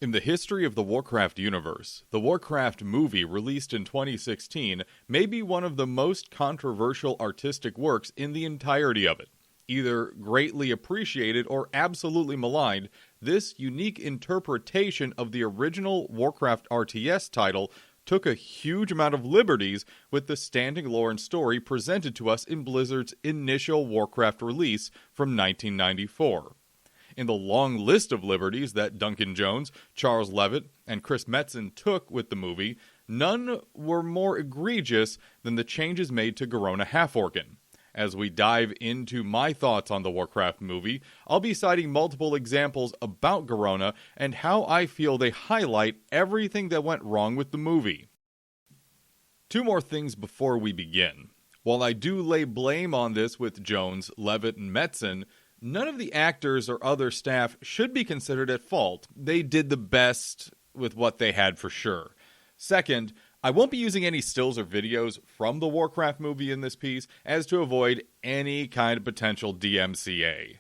In the history of the Warcraft universe, the Warcraft movie released in 2016 may be one of the most controversial artistic works in the entirety of it. Either greatly appreciated or absolutely maligned, this unique interpretation of the original Warcraft RTS title took a huge amount of liberties with the standing lore and story presented to us in Blizzard's initial Warcraft release from 1994. In the long list of liberties that Duncan Jones, Charles Levitt, and Chris Metzen took with the movie, none were more egregious than the changes made to Garona Half-Orcan. As we dive into my thoughts on the Warcraft movie, I'll be citing multiple examples about Garona and how I feel they highlight everything that went wrong with the movie. Two more things before we begin. While I do lay blame on this with Jones, Levitt, and Metzen, none of the actors or other staff should be considered at fault. They did the best with what they had for sure. Second, I won't be using any stills or videos from the Warcraft movie in this piece as to avoid any kind of potential DMCA.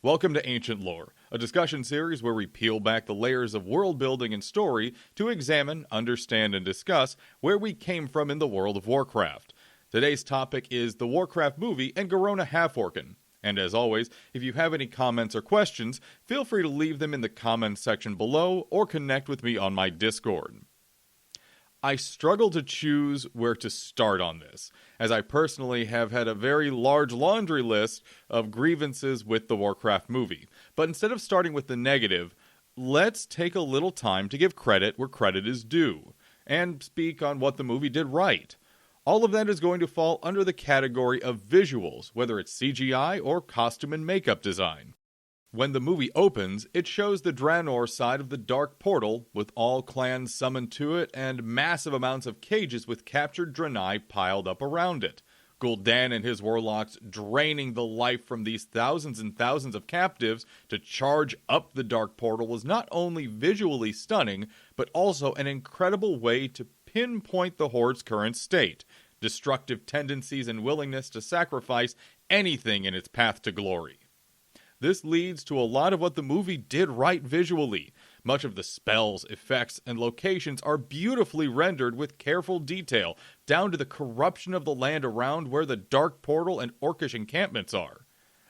Welcome to Ancient Lore, a discussion series where we peel back the layers of world building and story to examine, understand, and discuss where we came from in the World of Warcraft. Today's topic is the Warcraft movie and Garona Half-Orcan. And as always, if you have any comments or questions, feel free to leave them in the comments section below or connect with me on my Discord. I struggle to choose where to start on this, as I personally have had a very large laundry list of grievances with the Warcraft movie. But instead of starting with the negative, let's take a little time to give credit where credit is due, and speak on what the movie did right. All of that is going to fall under the category of visuals, whether it's CGI or costume and makeup design. When the movie opens, it shows the Draenor side of the Dark Portal, with all clans summoned to it and massive amounts of cages with captured Draenei piled up around it. Gul'dan and his warlocks draining the life from these thousands and thousands of captives to charge up the Dark Portal was not only visually stunning, but also an incredible way to pinpoint the Horde's current state, destructive tendencies and willingness to sacrifice anything in its path to glory. This leads to a lot of what the movie did right visually. Much of the spells, effects, and locations are beautifully rendered with careful detail, down to the corruption of the land around where the Dark Portal and Orcish encampments are.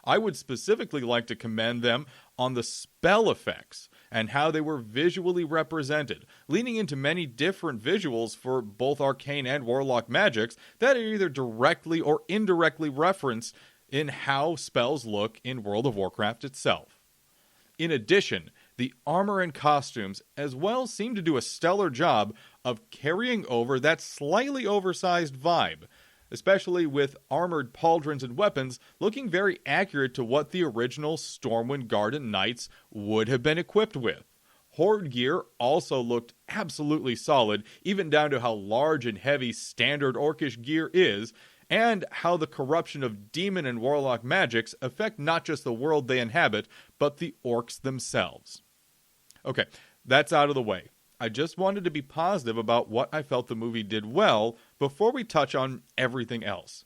I would specifically like to commend them on the spell effects and how they were visually represented, leaning into many different visuals for both arcane and warlock magics that are either directly or indirectly referenced in how spells look in World of Warcraft itself. In addition, the armor and costumes as well seem to do a stellar job of carrying over that slightly oversized vibe, especially with armored pauldrons and weapons looking very accurate to what the original Stormwind Garden Knights would have been equipped with. Horde gear also looked absolutely solid, even down to how large and heavy standard Orcish gear is, and how the corruption of demon and warlock magics affect not just the world they inhabit, but the orcs themselves. Okay, that's out of the way. I just wanted to be positive about what I felt the movie did well before we touch on everything else.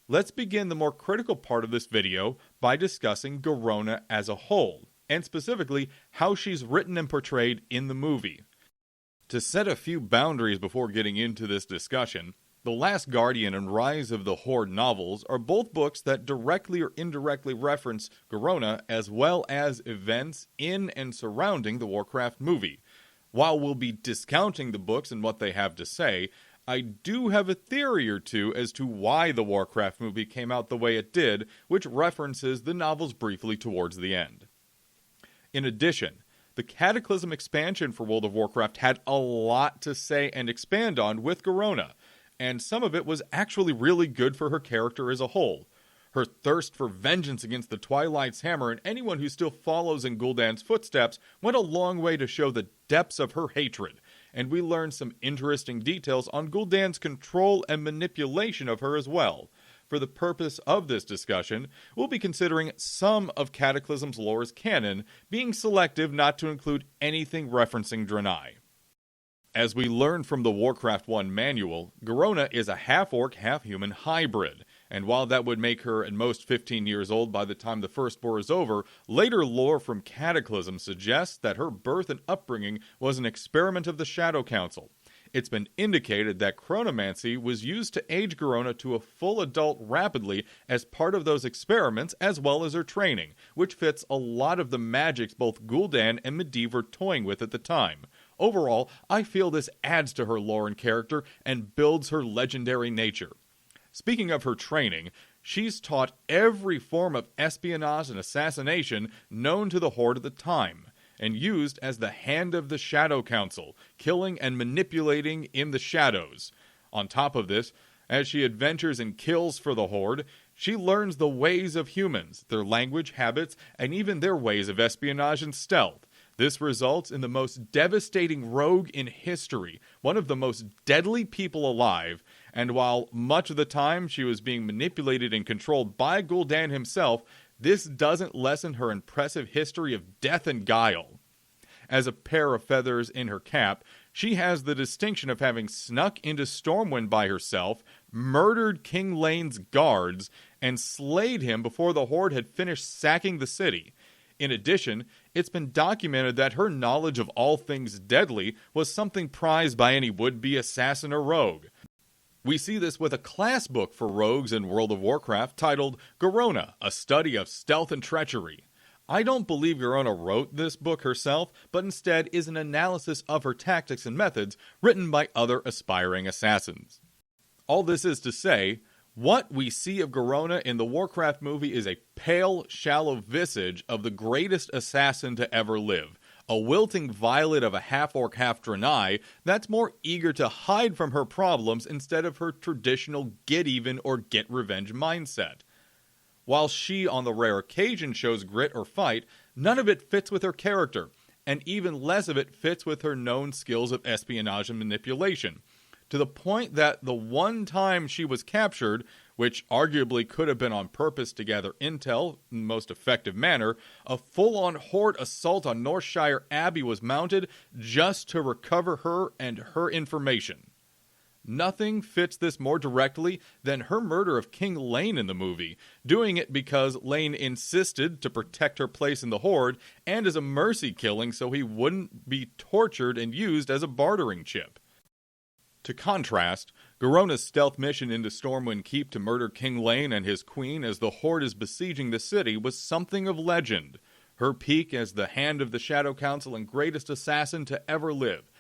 Let's begin the more critical part of this video by discussing Garona as a whole, and specifically how she's written and portrayed in the movie. To set a few boundaries before getting into this discussion, The Last Guardian and Rise of the Horde novels are both books that directly or indirectly reference Garona as well as events in and surrounding the Warcraft movie. While we'll be discounting the books and what they have to say, I do have a theory or two as to why the Warcraft movie came out the way it did, which references the novels briefly towards the end. In addition, the Cataclysm expansion for World of Warcraft had a lot to say and expand on with Garona, and some of it was actually really good for her character as a whole. Her thirst for vengeance against the Twilight's Hammer and anyone who still follows in Gul'dan's footsteps went a long way to show the depths of her hatred, and we learned some interesting details on Gul'dan's control and manipulation of her as well. For the purpose of this discussion, we'll be considering some of Cataclysm's lore's canon, being selective not to include anything referencing Draenei. As we learn from the Warcraft 1 manual, Garona is a half-orc, half-human hybrid, And while that would make her at most 15 years old by the time the First War is over, later lore from Cataclysm suggests that her birth and upbringing was an experiment of the Shadow Council. It's been indicated that chronomancy was used to age Garona to a full adult rapidly as part of those experiments as well as her training, which fits a lot of the magics both Gul'dan and Medivh were toying with at the time. Overall, I feel this adds to her lore and character and builds her legendary nature. Speaking of her training, she's taught every form of espionage and assassination known to the Horde at the time, and used as the hand of the Shadow Council, killing and manipulating in the shadows. On top of this, as she adventures and kills for the Horde, she learns the ways of humans, their language, habits, and even their ways of espionage and stealth. This results in the most devastating rogue in history, one of the most deadly people alive, and while much of the time she was being manipulated and controlled by Gul'dan himself, this doesn't lessen her impressive history of death and guile. As a pair of feathers in her cap, she has the distinction of having snuck into Stormwind by herself, murdered King Lane's guards, and slayed him before the Horde had finished sacking the city. In addition, it's been documented that her knowledge of all things deadly was something prized by any would-be assassin or rogue. We see this with a class book for rogues in World of Warcraft titled Garona, A Study of Stealth and Treachery. I don't believe Garona wrote this book herself, but instead is an analysis of her tactics and methods written by other aspiring assassins. All this is to say, what we see of Garona in the Warcraft movie is a pale, shallow visage of the greatest assassin to ever live. A wilting violet of a half-orc, half-Draenei that's more eager to hide from her problems instead of her traditional get-even or get-revenge mindset. While she, on the rare occasion, shows grit or fight, none of it fits with her character, and even less of it fits with her known skills of espionage and manipulation. To the point that the one time she was captured, which arguably could have been on purpose to gather intel in the most effective manner, a full-on Horde assault on Northshire Abbey was mounted just to recover her and her information. Nothing fits this more directly than her murder of King Lane in the movie, doing it because Lane insisted to protect her place in the Horde and as a mercy killing so he wouldn't be tortured and used as a bartering chip. To contrast, Garona's stealth mission into Stormwind Keep to murder King Lane and his queen as the Horde is besieging the city was something of legend. Her peak as the hand of the Shadow Council and greatest assassin to ever live.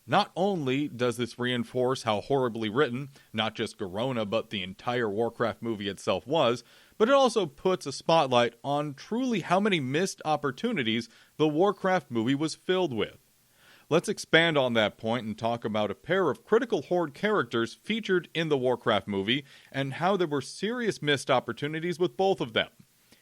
Not only does this reinforce how horribly written, not just Garona but the entire Warcraft movie itself was, but it also puts a spotlight on truly how many missed opportunities the Warcraft movie was filled with. Let's expand on that point and talk about a pair of critical Horde characters featured in the Warcraft movie and how there were serious missed opportunities with both of them.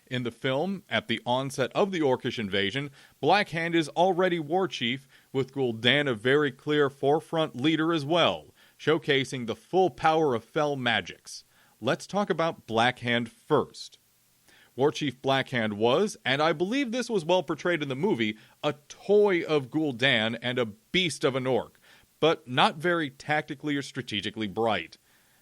In the film, at the onset of the Orcish invasion, Blackhand is already war chief, with Gul'dan a very clear forefront leader as well, showcasing the full power of fell magics. Let's talk about Blackhand first. Warchief Blackhand was, and I believe this was well portrayed in the movie, a toy of Gul'dan and a beast of an orc, but not very tactically or strategically bright.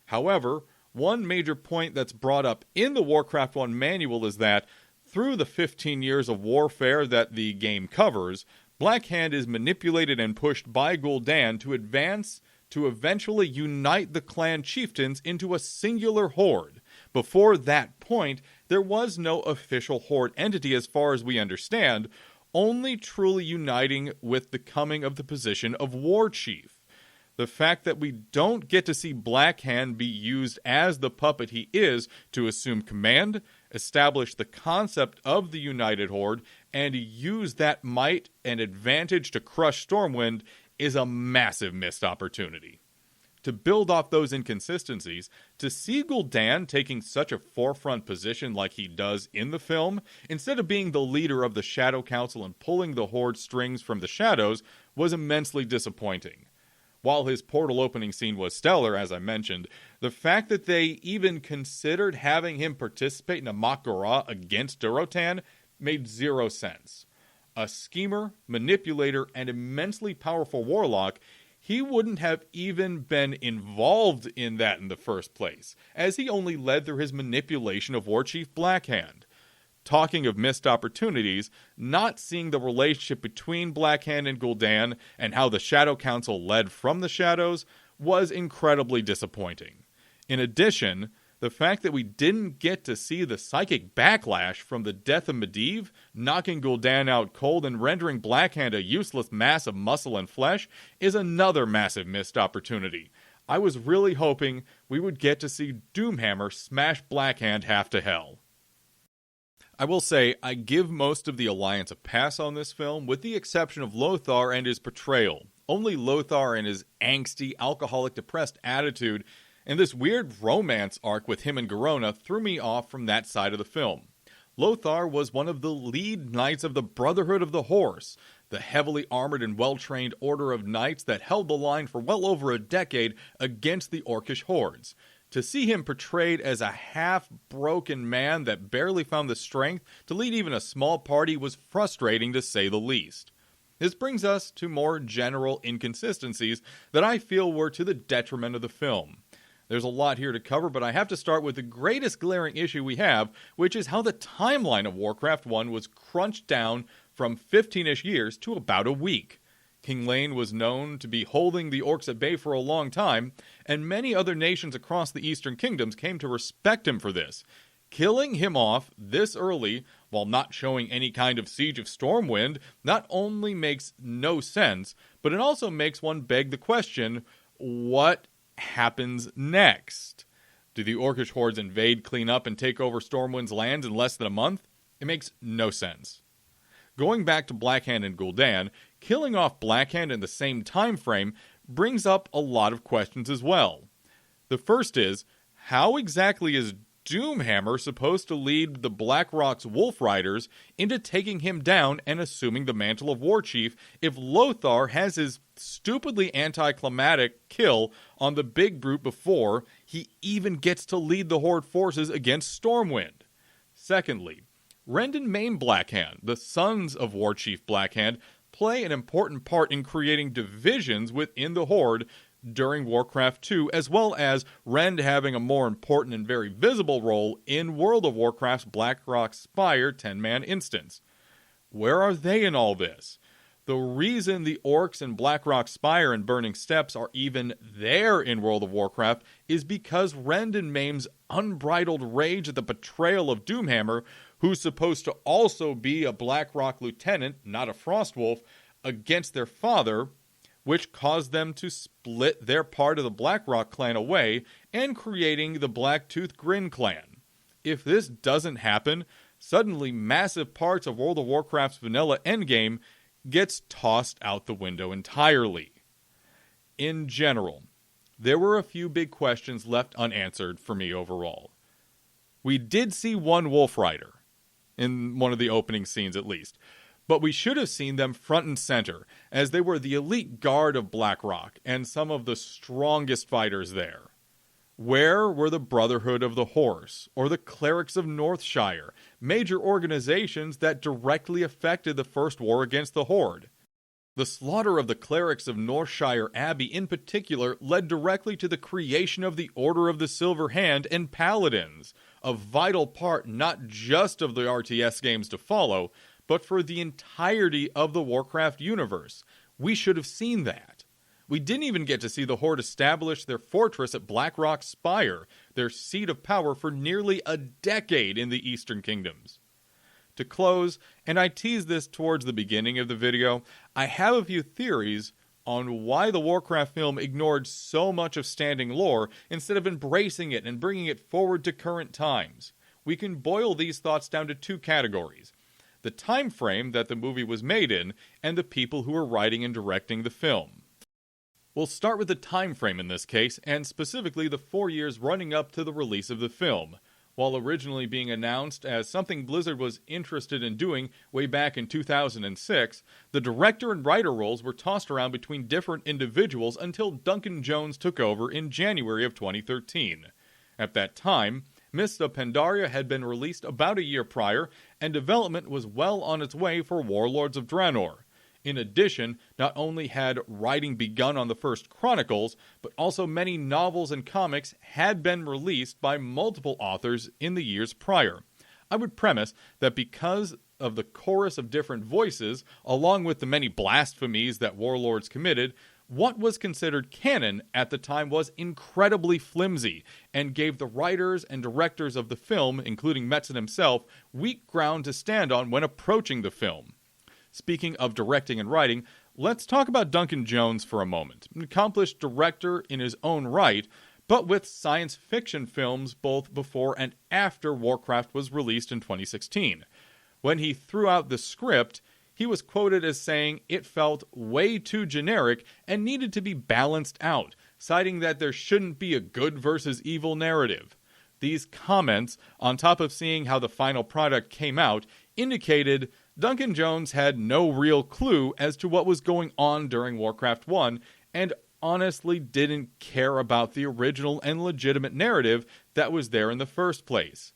However, one major point that's brought up in the Warcraft 1 manual is that, through the 15 years of warfare that the game covers, Blackhand is manipulated and pushed by Gul'dan to advance to eventually unite the clan chieftains into a singular horde. Before that point, there was no official Horde entity as far as we understand, only truly uniting with the coming of the position of War Chief. The fact that we don't get to see Blackhand be used as the puppet he is to assume command, establish the concept of the United Horde, and use that might and advantage to crush Stormwind is a massive missed opportunity. To build off those inconsistencies, to see Gul'dan taking such a forefront position like he does in the film, instead of being the leader of the Shadow Council and pulling the Horde strings from the shadows, was immensely disappointing. While his portal opening scene was stellar, as I mentioned, the fact that they even considered having him participate in a Mak'gora against Durotan made zero sense. A schemer, manipulator, and immensely powerful warlock, he wouldn't have even been involved in that in the first place, as he only led through his manipulation of War Chief Blackhand. Talking of missed opportunities, not seeing the relationship between Blackhand and Gul'dan and how the Shadow Council led from the shadows was incredibly disappointing. In addition, the fact that we didn't get to see the psychic backlash from the death of Medivh, knocking Gul'dan out cold and rendering Blackhand a useless mass of muscle and flesh, is another massive missed opportunity. I was really hoping we would get to see Doomhammer smash Blackhand half to hell. I will say, I give most of the Alliance a pass on this film, with the exception of Lothar and his portrayal. Only Lothar and his angsty, alcoholic, depressed attitude and this weird romance arc with him and Garona threw me off from that side of the film. Lothar was one of the lead knights of the Brotherhood of the Horse, the heavily armored and well-trained order of knights that held the line for well over a decade against the Orcish hordes. To see him portrayed as a half-broken man that barely found the strength to lead even a small party was frustrating to say the least. This brings us to more general inconsistencies that I feel were to the detriment of the film. There's a lot here to cover, but I have to start with the greatest glaring issue we have, which is how the timeline of Warcraft 1 was crunched down from 15-ish years to about a week. King Lane was known to be holding the orcs at bay for a long time, and many other nations across the Eastern Kingdoms came to respect him for this. Killing him off this early, while not showing any kind of Siege of Stormwind, not only makes no sense, but it also makes one beg the question, what happens next? Do the Orcish hordes invade, clean up, and take over Stormwind's lands in less than a month? It makes no sense. Going back to Blackhand and Gul'dan, killing off Blackhand in the same time frame brings up a lot of questions as well. The first is, how exactly is Doomhammer supposed to lead the Blackrock's Wolf Riders into taking him down and assuming the mantle of War Chief if Lothar has his stupidly anticlimactic kill on the big brute before he even gets to lead the Horde forces against Stormwind? Secondly, Rend and Maim Blackhand, the sons of War Chief Blackhand, play an important part in creating divisions within the Horde during Warcraft 2, as well as Rend having a more important and very visible role in World of Warcraft's Blackrock Spire 10-man instance. Where are they in all this? The reason the orcs in Blackrock Spire and Burning Steppes are even there in World of Warcraft is because Rend and Maim's unbridled rage at the betrayal of Doomhammer, who's supposed to also be a Blackrock lieutenant, not a Frostwolf, against their father, which caused them to split their part of the Blackrock clan away and creating the Blacktooth Grin clan. If this doesn't happen, suddenly massive parts of World of Warcraft's vanilla endgame gets tossed out the window entirely. In general, there were a few big questions left unanswered for me overall. We did see one Wolf Rider, in one of the opening scenes at least, but we should have seen them front and center, as they were the elite guard of Blackrock and some of the strongest fighters there. Where were the Brotherhood of the Horse, or the Clerics of Northshire, major organizations that directly affected the first war against the Horde? The slaughter of the Clerics of Northshire Abbey in particular led directly to the creation of the Order of the Silver Hand and Paladins, a vital part not just of the RTS games to follow, but for the entirety of the Warcraft universe. We should have seen that. We didn't even get to see the Horde establish their fortress at Blackrock Spire, their seat of power for nearly a decade in the Eastern Kingdoms. To close, and I teased this towards the beginning of the video, I have a few theories on why the Warcraft film ignored so much of standing lore instead of embracing it and bringing it forward to current times. We can boil these thoughts down to two categories: the time frame that the movie was made in, and the people who were writing and directing the film. We'll start with the time frame in this case, and specifically the 4 years running up to the release of the film. While originally being announced as something Blizzard was interested in doing way back in 2006, the director and writer roles were tossed around between different individuals until Duncan Jones took over in January of 2013. At that time, Mists of Pandaria had been released about a year prior, and development was well on its way for Warlords of Draenor. In addition, not only had writing begun on the first Chronicles, but also many novels and comics had been released by multiple authors in the years prior. I would premise that because of the chorus of different voices, along with the many blasphemies that warlords committed, what was considered canon at the time was incredibly flimsy, and gave the writers and directors of the film, including Metzen himself, weak ground to stand on when approaching the film. Speaking of directing and writing, let's talk about Duncan Jones for a moment. An accomplished director in his own right, but with science fiction films both before and after Warcraft was released in 2016. When he threw out the script, he was quoted as saying it felt way too generic and needed to be balanced out, citing that there shouldn't be a good versus evil narrative. These comments, on top of seeing how the final product came out, indicated Duncan Jones had no real clue as to what was going on during Warcraft 1, and honestly didn't care about the original and legitimate narrative that was there in the first place.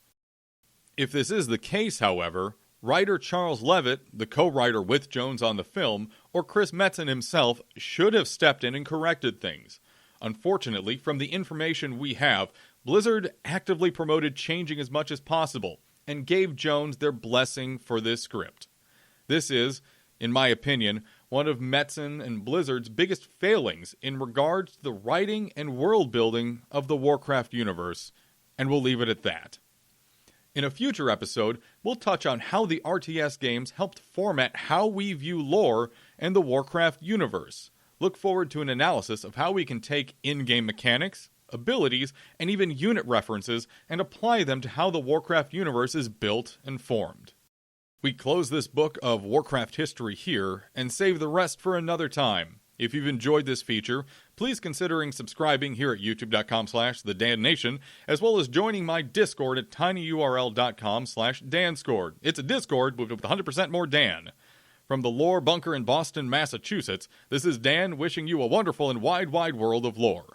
If this is the case, however, writer Charles Levitt, the co-writer with Jones on the film, or Chris Metzen himself should have stepped in and corrected things. Unfortunately, from the information we have, Blizzard actively promoted changing as much as possible, and gave Jones their blessing for this script. This is, in my opinion, one of Metzen and Blizzard's biggest failings in regards to the writing and world building of the Warcraft universe, and we'll leave it at that. In a future episode, we'll touch on how the RTS games helped format how we view lore and the Warcraft universe. Look forward to an analysis of how we can take in-game mechanics, abilities, and even unit references and apply them to how the Warcraft universe is built and formed. We close this book of Warcraft history here and save the rest for another time. If you've enjoyed this feature, please consider subscribing here at youtube.com/theDanNation, as well as joining my Discord at tinyurl.com/DanScored. It's a Discord with 100% more Dan. From the Lore Bunker in Boston, Massachusetts, this is Dan wishing you a wonderful and wide, wide world of lore.